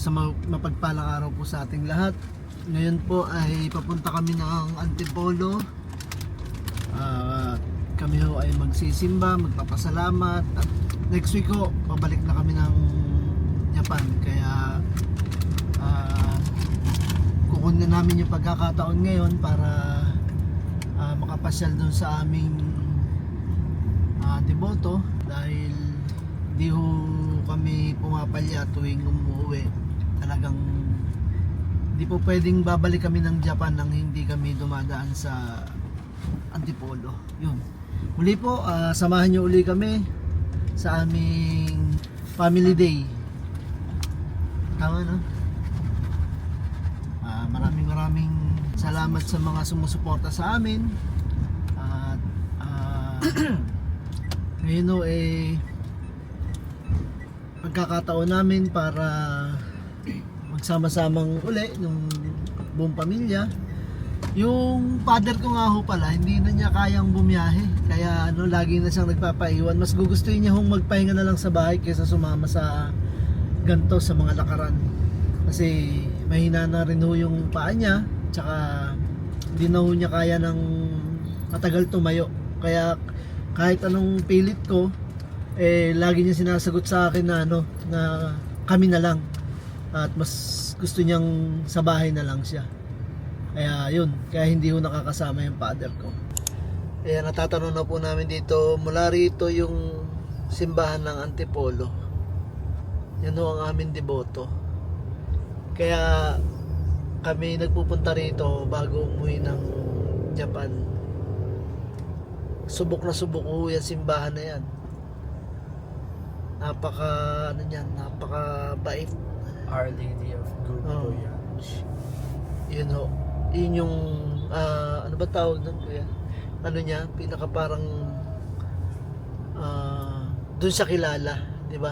Isang mapagpalang araw po sa ating lahat. Ngayon po ay papunta kami ng Antipolo. Kami ho ay magsisimba, magpapasalamat. At next week ho, babalik na kami ng Japan. Kaya kukunin namin yung pagkakataon ngayon para makapasyal doon sa aming deboto. Dahil di ho kami pumapalya tuwing umuwi. Talagang di po pwedeng babalik kami ng Japan nang hindi kami dumadaan sa Antipolo. Yun. Muli po, samahan nyo uli kami sa aming family day. Tama no? Maraming salamat sa mga sumusuporta sa amin. At ngayon o pagkakataon namin para magsama-samang uli ng buong pamilya. Yung father ko nga ho pala, hindi na niya kayang bumiyahe. Kaya lagi na siyang nagpapaiwan. Mas gugustuhin niya hong magpahinga na lang sa bahay kaysa sumama sa ganto sa mga lakaran. Kasi mahina na rin ho yung paa niya. Tsaka hindi na ho niya kaya ng matagal tumayo. Kaya kahit anong pilit ko, lagi niya sinasagot sa akin na na kami na lang. At mas gusto niyang sa bahay na lang siya. Kaya yun, kaya hindi ko nakakasama yung father ko. Kaya natatanong na po namin dito, mula rito yung simbahan ng Antipolo. Yan ho ang aming deboto. Kaya kami nagpupunta rito bago umuwi ng Japan. Subok na subok ho yung simbahan na yan. Napaka bait. Our Lady of Good Voyage. Yun ho. Yun yung ano ba tawag doon kuya? Ano niya? Pinaka parang doon siya kilala, di ba?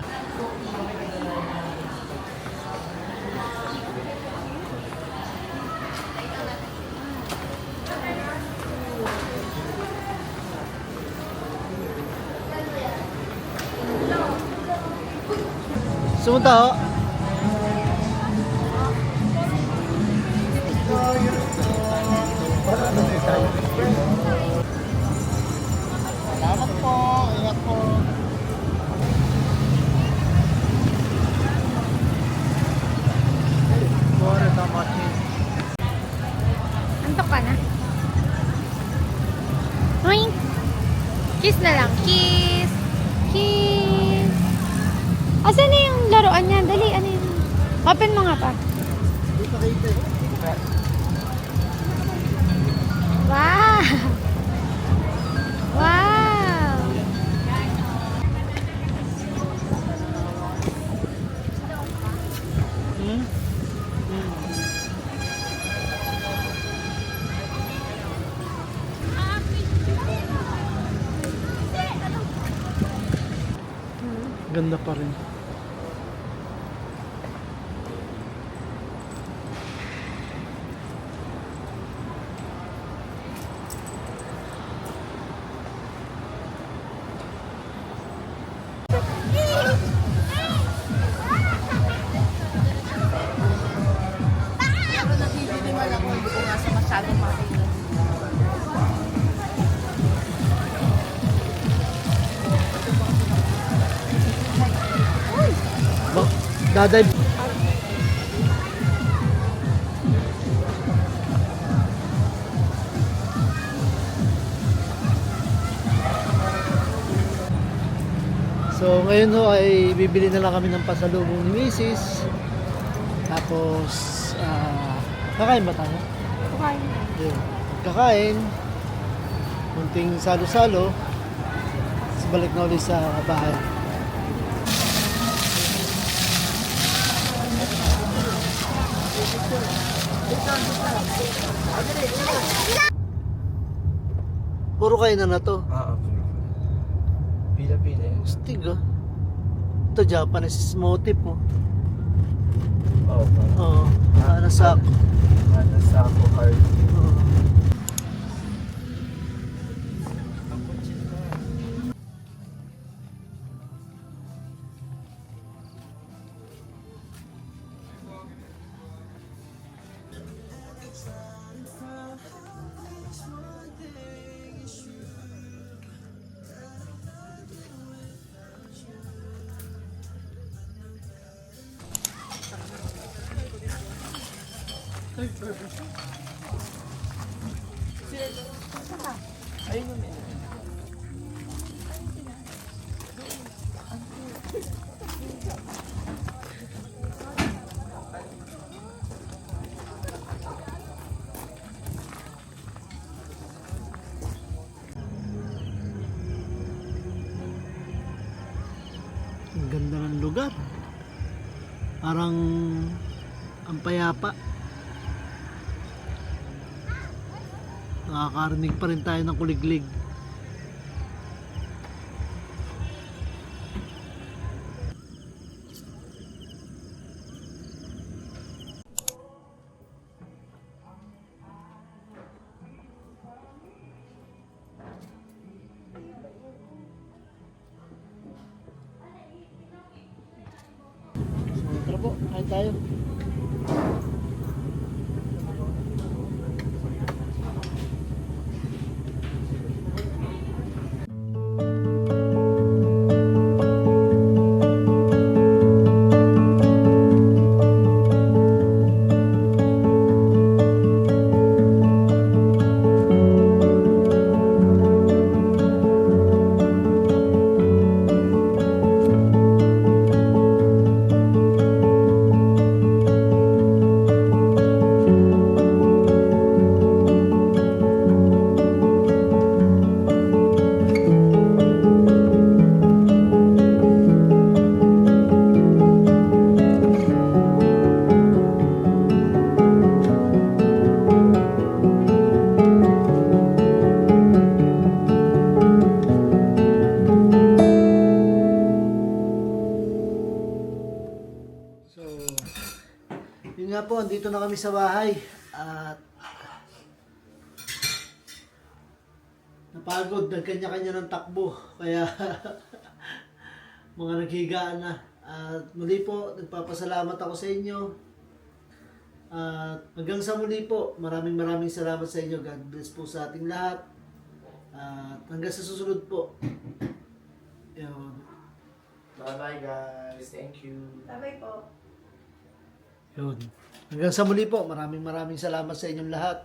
Sumunta ho. Salamat po. Ingat po. Bora na matin. Antok ka na? Oink! Kiss na lang. Kiss! Kiss! Asan na yung laruan niya? Dali, ano yun? Open mo nga pa. Hindi pa kita eh. Wow! Wow! Ganda pa rin. Daday. So ngayon ho ay bibili na lang kami ng pasalubong ni Mrs. Tapos kakain ba tayo? Okay. Yun. Kakain. Munting salo-salo. Tapos balik na ulit sa bahay. Puro kain na to. Pila-pila yan. Stig ah. Ito Japanese motif oh. Oo. Nasako. Nasako hard. Ayun yung menu. Ang ganda ng lugar. Parang ang payapa. Nakakarinig pa rin tayo ng kuliglig. So, tara po, kain tayo. So, yun nga po, andito na kami sa bahay at napagod, nagkanya-kanya ng takbo kaya mga naghigaan na. At muli po, nagpapasalamat ako sa inyo at hanggang sa muli po, maraming salamat sa inyo. God bless po sa ating lahat at hanggang sa susunod po. Yun. Bye-bye guys. Thank you. Bye po. Yun. Hanggang sa muli po, maraming salamat sa inyong lahat.